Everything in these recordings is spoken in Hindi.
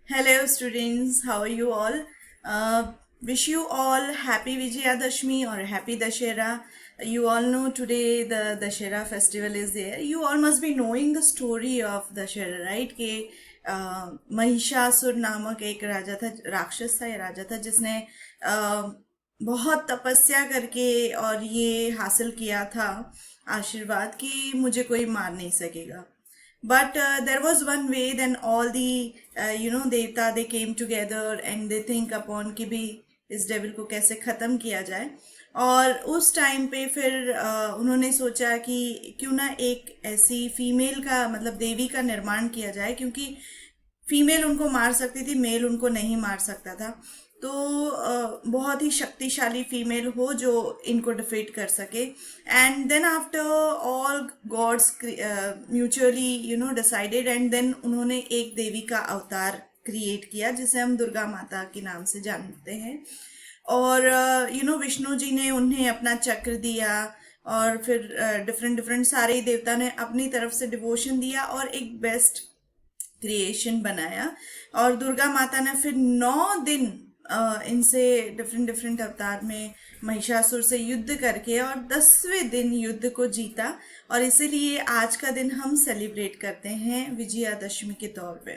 Hello, students. How are you all? Wish you all happy Vijayadashmi or happy Dashera. You all know today the Dashera festival is there. You all must be knowing the story of Dashera, right? कि महिषासुर नामक एक राजा था, राक्षस था या राजा था, जिसने बहुत तपस्या करके और ये हासिल किया था आशीर्वाद कि मुझे कोई मार नहीं सकेगा. But there was one way. Then all the देवता they came together and they think upon कि भी इस डेविल को कैसे ख़त्म किया जाए. और उस टाइम पे फिर उन्होंने सोचा कि क्यों ना एक ऐसी फीमेल का मतलब देवी का निर्माण किया जाए, क्योंकि फीमेल उनको मार सकती थी, मेल उनको नहीं मार सकता था. तो बहुत ही शक्तिशाली फीमेल हो जो इनको डिफीट कर सके. And then after all gods mutually decided, and then उन्होंने एक देवी का अवतार क्रिएट किया जिसे हम दुर्गा माता के नाम से जानते हैं. और विष्णु जी ने उन्हें अपना चक्र दिया, और फिर डिफरेंट डिफरेंट सारे देवता ने अपनी तरफ से डिवोशन दिया और एक बेस्ट क्रिएशन बनाया. और दुर्गा माता ने फिर 9 दिन इनसे डिफरेंट डिफरेंट अवतार में महिषासुर से युद्ध करके और 10वें दिन युद्ध को जीता. और इसीलिए आज का दिन हम सेलिब्रेट करते हैं विजयादशमी के तौर पे.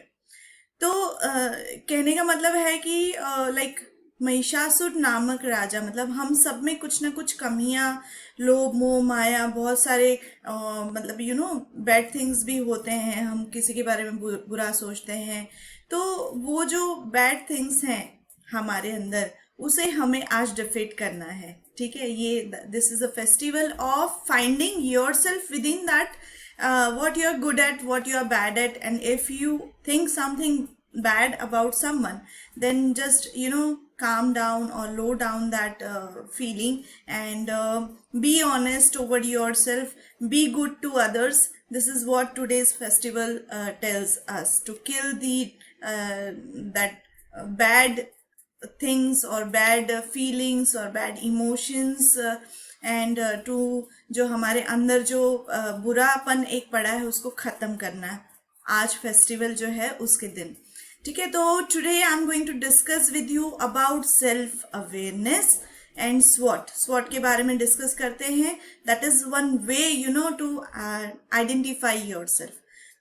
तो कहने का मतलब है कि लाइक महिषासुर नामक राजा, मतलब हम सब में कुछ ना कुछ कमियां, लोभ मोह माया, बहुत सारे मतलब बैड थिंग्स भी होते हैं. हम किसी के बारे में बुरा सोचते हैं. तो वो जो बैड थिंग्स हैं हमारे अंदर, उसे हमें आज डिफीट करना है. ठीक है, ये this is a festival of finding your self with in that what you're good at, what you're bad at. And if you think something bad about someone, then just calm down or low down that feeling, and be honest over yourself, be good to others. This is what today's festival tells us, to kill the that bad things or bad feelings or bad emotions, and to जो हमारे अंदर जो बुरापन एक पड़ा है उसको ख़त्म करना है आज फेस्टिवल जो है उसके दिन. ठीक है, तो today I am going to discuss with you about self awareness and स्वॉट. स्वॉट के बारे में डिस्कस करते हैं. That is one way to identify your self.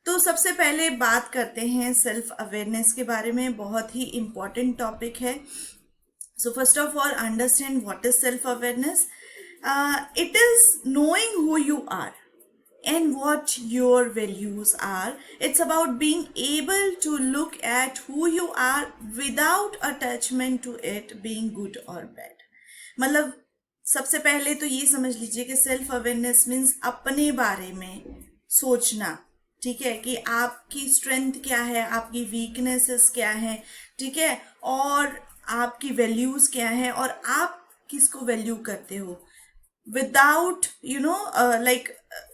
तो सबसे पहले बात करते हैं सेल्फ अवेयरनेस के बारे में. बहुत ही इम्पॉर्टेंट टॉपिक है. So first of all, understand what is self awareness. It is knowing who you are and what your values are. It's about being able to look at who you are without attachment to it being good or bad. मतलब सबसे पहले तो ये समझ लीजिए कि सेल्फ अवेयरनेस मीन्स अपने बारे में सोचना. ठीक है, कि आपकी स्ट्रेंथ क्या है, आपकी वीकनेसेस क्या है, ठीक है, और आपकी वैल्यूज क्या है, और आप किसको वैल्यू करते हो विदाउट लाइक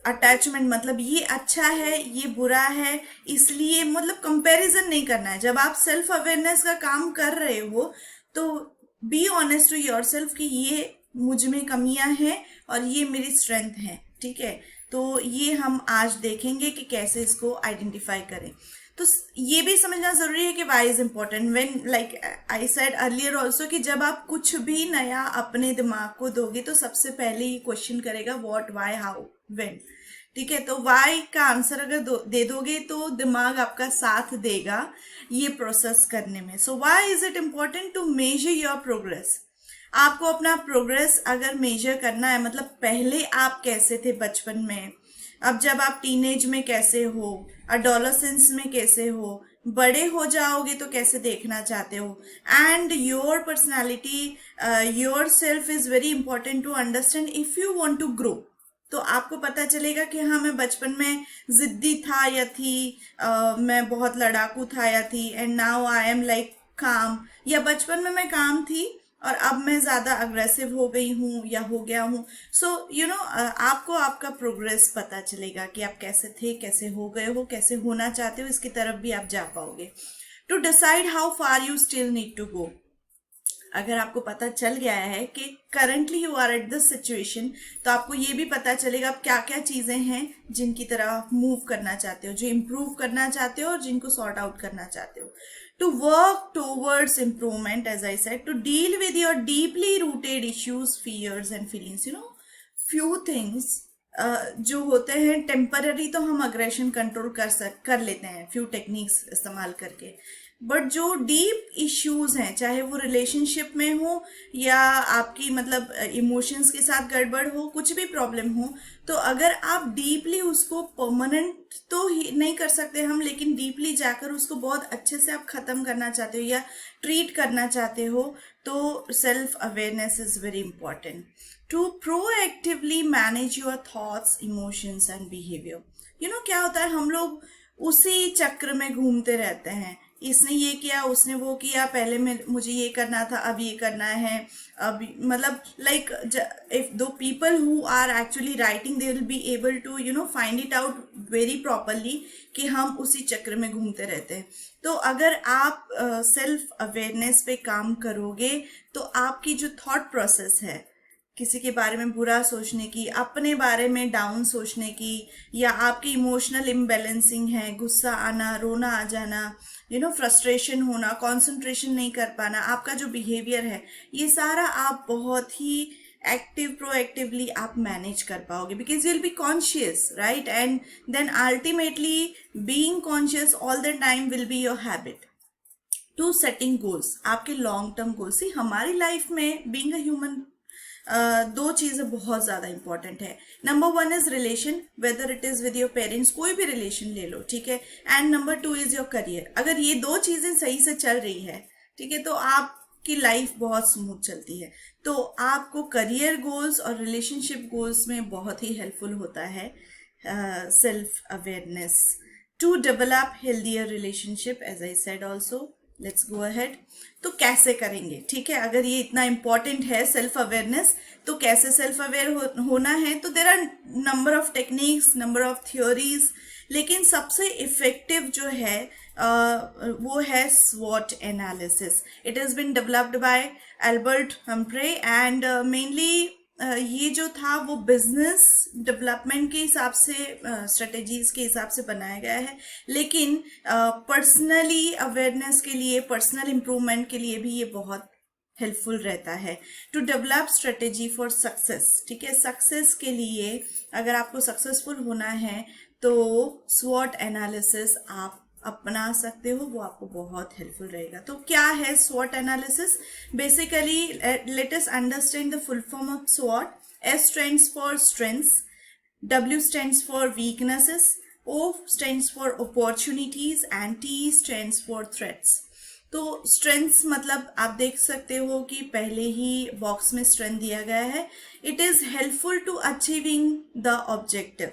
अटैचमेंट. मतलब ये अच्छा है, ये बुरा है, इसलिए मतलब कंपैरिजन नहीं करना है. जब आप सेल्फ अवेयरनेस का काम कर रहे हो तो be honest to yourself कि ये मुझ में कमियां हैं और ये मेरी स्ट्रेंथ है. ठीक है, तो ये हम आज देखेंगे कि कैसे इसको आइडेंटिफाई करें. तो ये भी समझना जरूरी है कि why is important. When like I said earlier also कि जब आप कुछ भी नया अपने दिमाग को दोगे तो सबसे पहले ये क्वेश्चन करेगा व्हाट, वाई, हाउ, व्हेन. ठीक है, तो वाई का आंसर अगर दे दोगे तो दिमाग आपका साथ देगा ये प्रोसेस करने में. So why is it important to measure your progress. आपको अपना प्रोग्रेस अगर मेजर करना है, मतलब पहले आप कैसे थे बचपन में, अब जब आप टीनेज में कैसे हो, अडोलेसेंस में कैसे हो, बड़े हो जाओगे तो कैसे देखना चाहते हो, and your personality, yourself is very important to understand if you want to grow. तो आपको पता चलेगा कि हाँ, मैं बचपन में जिद्दी था या थी, मैं बहुत लड़ाकू था या थी, and now I am like काम, या बचपन में मैं काम थी और अब मैं ज़्यादा अग्रेसिव हो गई हूँ या हो गया हूँ. सो आपको आपका प्रोग्रेस पता चलेगा कि आप कैसे थे, कैसे हो गए हो, कैसे होना चाहते हो, इसकी तरफ भी आप जा पाओगे. To decide how far you still need to go. अगर आपको पता चल गया है कि currently you are at this situation, तो आपको ये भी पता चलेगा आप क्या क्या चीजें हैं जिनकी तरफ आप मूव करना चाहते हो, जो इम्प्रूव करना चाहते हो और जिनको सॉर्ट आउट करना चाहते हो. To work towards improvement, as I said, to deal with your deeply rooted issues, fears and feelings. Few things जो होते हैं टेम्पररी, तो हम अग्रेशन कंट्रोल कर लेते हैं फ्यू टेक्निक्स इस्तेमाल करके. बट जो डीप इश्यूज हैं, चाहे वो रिलेशनशिप में हो या आपकी मतलब इमोशंस के साथ गड़बड़ हो, कुछ भी प्रॉब्लम हो, तो अगर आप डीपली उसको परमानेंट तो ही नहीं कर सकते हम, लेकिन डीपली जाकर उसको बहुत अच्छे से आप खत्म करना चाहते हो या ट्रीट करना चाहते हो, तो self awareness is very important to proactively manage your thoughts, emotions and behaviour. क्या होता है, हम लोग उसी चक्र में घूमते रहते हैं. इसने ये किया, उसने वो किया, पहले में मुझे ये करना था, अब ये करना है. अब मतलब लाइक इफ दो people who are actually writing, they will be able to find it out very properly कि हम उसी चक्र में घूमते रहते हैं. तो अगर आप सेल्फ अवेयरनेस पे काम करोगे, तो आपकी जो थॉट प्रोसेस है, किसी के बारे में बुरा सोचने की, अपने बारे में डाउन सोचने की, या आपकी इमोशनल इम्बैलेंसिंग है, गुस्सा आना, रोना आ जाना, फ्रस्ट्रेशन होना, कंसंट्रेशन नहीं कर पाना, आपका जो बिहेवियर है, ये सारा आप बहुत ही प्रोएक्टिवली आप मैनेज कर पाओगे, because you will be conscious, right? And then ultimately being conscious all the time will be your habit to setting goals, आपके लॉन्ग टर्म गोल्स. हमारी लाइफ में बीइंग अ ह्यूमन दो चीजें बहुत ज्यादा इंपॉर्टेंट है. Number one is relation, whether it is with your parents, कोई भी रिलेशन ले लो, ठीक है. And number two is your career. अगर ये दो चीजें सही से चल रही है, ठीक है, तो आपकी लाइफ बहुत स्मूथ चलती है. तो आपको करियर गोल्स और रिलेशनशिप गोल्स में बहुत ही हेल्पफुल होता है self awareness to develop healthier relationship, as I said also. Let's go ahead. तो कैसे करेंगे, ठीक है, अगर ये इतना इंपॉर्टेंट है सेल्फ अवेयरनेस, तो कैसे सेल्फ अवेयर होना है? तो there are number of techniques, number of theories, लेकिन सबसे इफेक्टिव जो है वो है स्वॉट analysis. It has been developed by Albert Humphrey and mainly ये जो था वो बिजनेस डेवलपमेंट के हिसाब से, स्ट्रेटेजीज के हिसाब से बनाया गया है, लेकिन पर्सनली अवेयरनेस के लिए, पर्सनल इम्प्रूवमेंट के लिए भी ये बहुत हेल्पफुल रहता है. To develop strategy for success, ठीक है, सक्सेस के लिए अगर आपको सक्सेसफुल होना है तो स्वॉट एनालिसिस आप अपना सकते हो, वो आपको बहुत हेल्पफुल रहेगा. तो क्या है स्वॉट analysis? Basically let us understand the full form of स्वॉट. S stands for strengths, W stands for weaknesses, O stands for opportunities and T stands for threats. तो स्ट्रेंथ्स मतलब आप देख सकते हो कि पहले ही बॉक्स में स्ट्रेंथ दिया गया है. It is helpful to achieving the objective.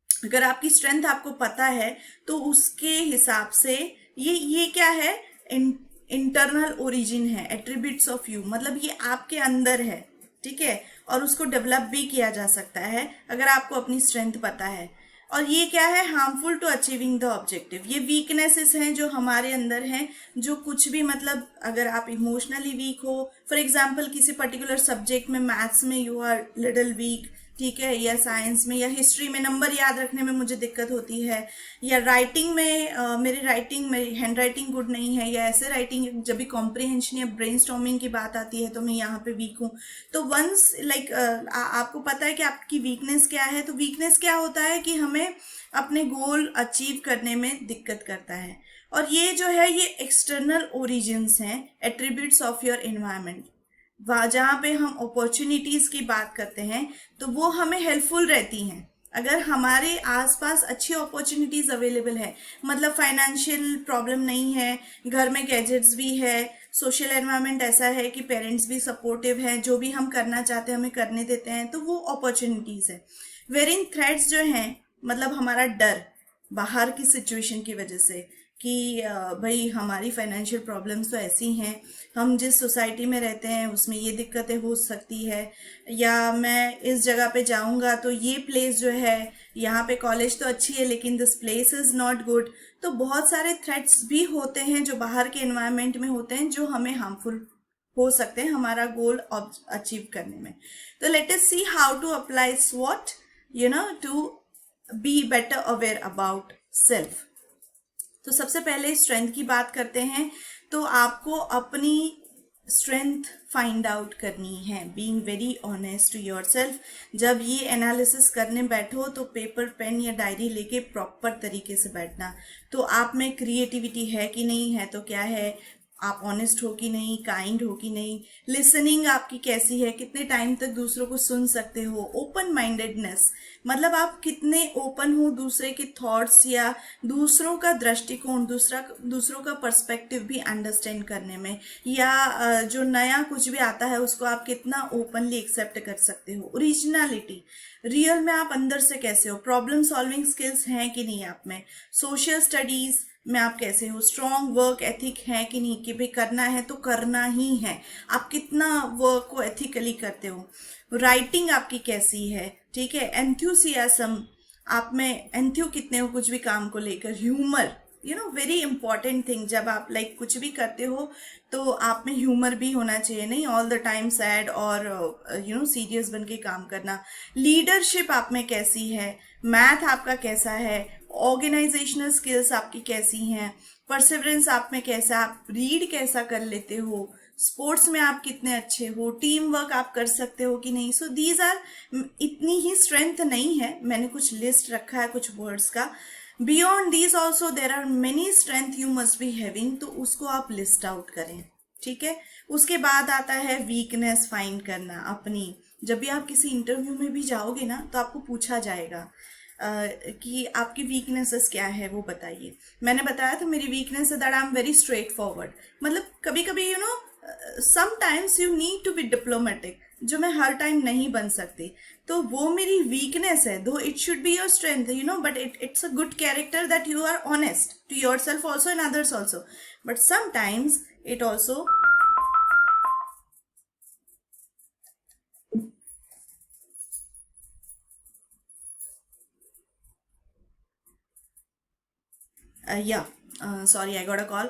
अगर आपकी स्ट्रेंथ आपको पता है तो उसके हिसाब से ये क्या है, इंटरनल ओरिजिन है, एट्रीब्यूट्स ऑफ यू, मतलब ये आपके अंदर है, ठीक है, और उसको डेवलप भी किया जा सकता है अगर आपको अपनी स्ट्रेंथ पता है. और ये क्या है, harmful to achieving the objective. ये वीकनेसेस हैं जो हमारे अंदर हैं, जो कुछ भी मतलब अगर आप इमोशनली वीक हो, फॉर एग्जाम्पल किसी पर्टिकुलर सब्जेक्ट में, मैथ्स में यू आर लिटिल वीक, ठीक है, या साइंस में या हिस्ट्री में नंबर याद रखने में मुझे दिक्कत होती है, या राइटिंग में मेरी हैंड राइटिंग गुड नहीं है, या ऐसे राइटिंग जब भी कॉम्प्रिहेंशन या ब्रेनस्टॉर्मिंग की बात आती है तो मैं यहाँ पे वीक हूँ. तो वंस लाइक आपको पता है कि आपकी वीकनेस क्या है. तो वीकनेस क्या होता है कि हमें अपने गोल अचीव करने में दिक्कत करता है. और ये जो है ये एक्सटर्नल ओरिजिन्स हैं, एट्रीब्यूट्स ऑफ योर एनवायरमेंट. जहाँ पे हम अपॉर्चुनिटीज की बात करते हैं तो वो हमें हेल्पफुल रहती हैं अगर हमारे आसपास अच्छी अपॉर्चुनिटीज अवेलेबल है, मतलब फाइनेंशियल प्रॉब्लम नहीं है, घर में गैजेट्स भी है, सोशल एनवायरनमेंट ऐसा है कि पेरेंट्स भी सपोर्टिव हैं, जो भी हम करना चाहते हैं हमें करने देते हैं, तो वो अपॉर्चुनिटीज है. वेरिंग थ्रेट्स जो हैं, मतलब हमारा डर बाहर की सिचुएशन की वजह से कि भाई हमारी फाइनेंशियल प्रॉब्लम्स तो ऐसी हैं, हम जिस सोसाइटी में रहते हैं उसमें ये दिक्कतें हो सकती है, या मैं इस जगह पे जाऊंगा तो ये प्लेस जो है, यहाँ पे कॉलेज तो अच्छी है लेकिन this place is not good. तो बहुत सारे थ्रेट्स भी होते हैं जो बाहर के एनवायरनमेंट में होते हैं जो हमें हार्मफुल हो सकते हैं हमारा गोल अचीव करने में। तो let us see how to apply स्वॉट, to be better aware about self. तो सबसे पहले स्ट्रेंथ की बात करते हैं। तो आपको अपनी स्ट्रेंथ फाइंड आउट करनी है, being very honest to yourself. जब ये एनालिसिस करने बैठो तो पेपर पेन या डायरी लेके प्रॉपर तरीके से बैठना। तो आप में क्रिएटिविटी है कि नहीं है, तो क्या है, आप ऑनेस्ट हो कि नहीं, काइंड हो कि नहीं, लिसनिंग आपकी कैसी है, कितने टाइम तक दूसरों को सुन सकते हो, ओपन माइंडेडनेस, मतलब आप कितने ओपन हो दूसरे के थॉट्स या दूसरों का दृष्टिकोण, दूसरों का पर्सपेक्टिव भी अंडरस्टैंड करने में, या जो नया कुछ भी आता है उसको आप कितना ओपनली एक्सेप्ट कर सकते हो। ओरिजिनलिटी, रियल में आप अंदर से कैसे हो, प्रॉब्लम सॉल्विंग स्किल्स हैं कि नहीं आप में, सोशल स्टडीज में आप कैसे हो, स्ट्रॉन्ग वर्क एथिक है कि नहीं, कि भाई करना है तो करना ही है, आप कितना वर्क को एथिकली करते हो, राइटिंग आपकी कैसी है, ठीक है, एंथुसियाज्म, आप में एंथ्यू कितने हो कुछ भी काम को लेकर, ह्यूमर, वेरी इंपॉर्टेंट थिंग, जब आप कुछ भी करते हो तो आप में ह्यूमर भी होना चाहिए, नहीं ऑल द टाइम सैड और सीरियस बन के काम करना। लीडरशिप आप में कैसी है, मैथ आपका कैसा है, ऑर्गेनाइजेशनल स्किल्स आपकी कैसी हैं, परसिवरेंस आप में कैसा, आप रीड कैसा कर लेते हो, स्पोर्ट्स में आप कितने अच्छे हो, टीम वर्क आप कर सकते हो कि नहीं। सो दीज आर, इतनी ही स्ट्रेंथ नहीं है, मैंने कुछ लिस्ट रखा है कुछ वर्ड्स का। Beyond these also there are many strength you must be having, तो उसको आप लिस्ट आउट करें, ठीक है। उसके बाद आता है वीकनेस फाइंड करना अपनी। जब भी आप किसी इंटरव्यू में भी जाओगे ना तो आपको पूछा जाएगा कि आपकी वीकनेसेस क्या है वो बताइए। मैंने बताया था मेरी वीकनेस है that I am very straightforward, मतलब कभी कभी sometimes you need to be diplomatic, जो मैं हर टाइम नहीं बन सकती, तो वो मेरी वीकनेस है, though it should be your strength, but it's a good character that you are honest to yourself also and others also, but sometimes it also या sorry I got a call.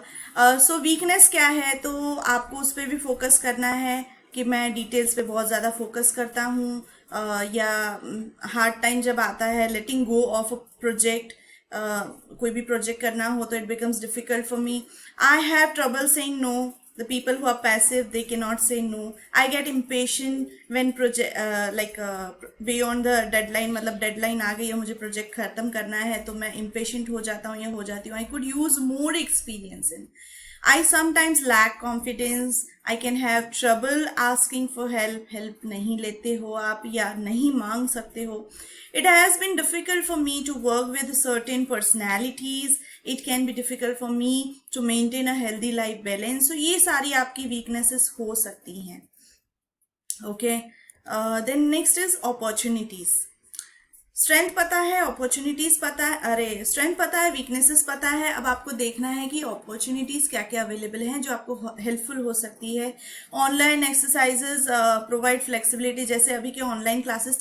So weakness क्या है, तो आपको उस पर भी फोकस करना है कि मैं डिटेल्स पे बहुत ज़्यादा फोकस करता हूँ, या हार्ड टाइम जब आता है लेटिंग गो ऑफ अ प्रोजेक्ट, कोई भी प्रोजेक्ट करना हो तो it becomes difficult for me, I have trouble saying no, the people who are passive they cannot say no, I get impatient when project beyond the deadline, मतलब डेडलाइन आ गई है मुझे प्रोजेक्ट खत्म करना है तो मैं impatient हो जाता हूँ या हो जाती हूँ, I could use more experience in, I sometimes lack confidence, I can have trouble asking for help, help नहीं लेते हो आप या नहीं मांग सकते हो, it has been difficult for me to work with certain personalities, it can be difficult for me to maintain a healthy life balance, so ये सारी आपकी weaknesses हो सकती हैं, okay. Then next is opportunities, strength पता है, अपॉर्चुनिटीज पता है, अरे स्ट्रेंथ पता है, वीकनेसेस पता है, अब आपको देखना है कि अपॉर्चुनिटीज क्या क्या अवेलेबल हैं जो आपको हेल्पफुल हो सकती है। ऑनलाइन एक्सरसाइजेज प्रोवाइड फ्लेक्सिबिलिटी, जैसे अभी के ऑनलाइन क्लासेस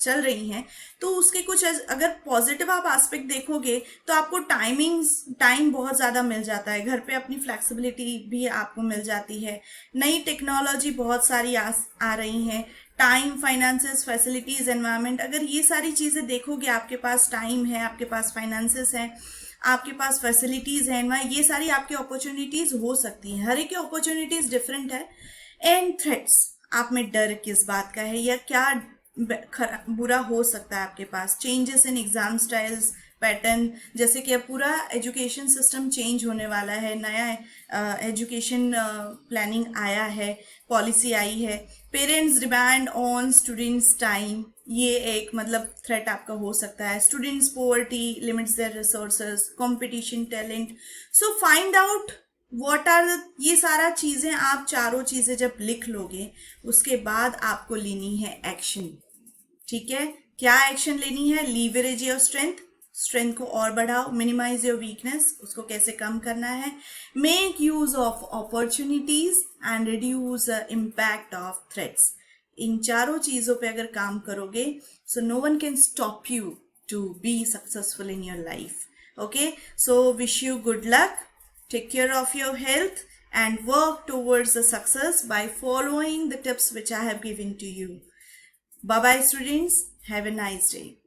चल रही हैं, तो उसके कुछ अगर पॉजिटिव आप एस्पेक्ट देखोगे तो आपको टाइम बहुत ज़्यादा मिल जाता है, घर पे अपनी फ्लेक्सिबिलिटी भी आपको मिल जाती है, नई टेक्नोलॉजी बहुत सारी आ रही हैं, टाइम, फाइनेंसेस, फैसिलिटीज, एनवायरनमेंट, अगर ये सारी चीज़ें देखोगे, आपके पास टाइम है, आपके पास फाइनेंसेस हैं, आपके पास फैसिलिटीज हैं, ये सारी आपकी अपॉर्चुनिटीज हो सकती हैं, हर एक की अपॉर्चुनिटीज डिफरेंट है। एंड थ्रेट्स, आप में डर किस बात का है या क्या बुरा हो सकता है आपके पास, changes in exam styles pattern, जैसे कि अब पूरा एजुकेशन सिस्टम चेंज होने वाला है, नया एजुकेशन प्लानिंग आया है, पॉलिसी आई है, parents demand on students time, ये एक मतलब थ्रेट आपका हो सकता है, students poverty limits their resources, competition, talent, so find out what are, ये सारा चीज़ें आप चारों चीज़ें जब लिख लोगे उसके बाद आपको लेनी है एक्शन, ठीक है। क्या एक्शन लेनी है, लीवरेज योर स्ट्रेंथ को और बढ़ाओ, मिनिमाइज योर वीकनेस, उसको कैसे कम करना है, make use of opportunities and reduce impact of threats. इन चारों चीजों पे अगर काम करोगे so no one can stop you to be successful in your life, okay. So wish you good luck, take care of your health and work towards the success by following the tips which I have given to you. Bye bye students. Have a nice day.